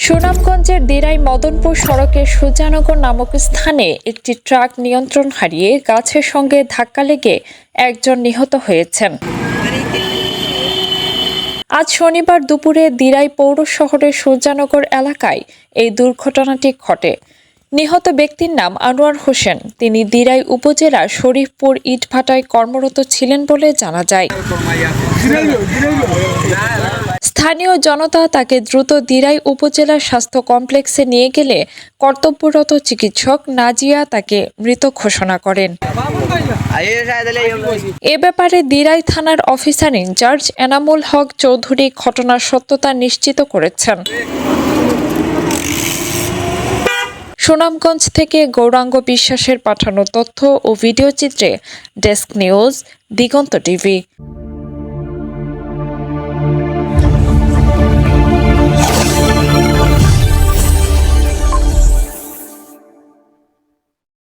সুনামগঞ্জের দিরাই মদনপুর সড়কের সুজানগর নামক স্থানে একটি ট্রাক নিয়ন্ত্রণ হারিয়ে গাছের সঙ্গে ধাক্কা লেগে একজন নিহত হয়েছেন। আজ শনিবার দুপুরে দিরাই পৌর শহরের সুজানগর এলাকায় এই দুর্ঘটনাটি ঘটে। নিহত ব্যক্তির নাম আনোয়ার হোসেন। তিনি দিরাই উপজেলার শরীফপুর ইটভাটায় কর্মরত ছিলেন বলে জানা যায়। স্থানীয় জনতা তাকে দ্রুত দিরাই উপজেলা স্বাস্থ্য কমপ্লেক্সে নিয়ে গেলে কর্তব্যরত চিকিৎসক নাজিয়া তাকে মৃত ঘোষণা করেন। এ ব্যাপারে দিরাই থানার অফিসার ইনচার্জ এনামুল হক চৌধুরী ঘটনার সত্যতা নিশ্চিত করেছেন। সুনামগঞ্জ থেকে গৌরাঙ্গ বিশ্বাসের পাঠানো তথ্য ও ভিডিও চিত্রে ডেস্ক নিউজ, দিগন্ত টিভি।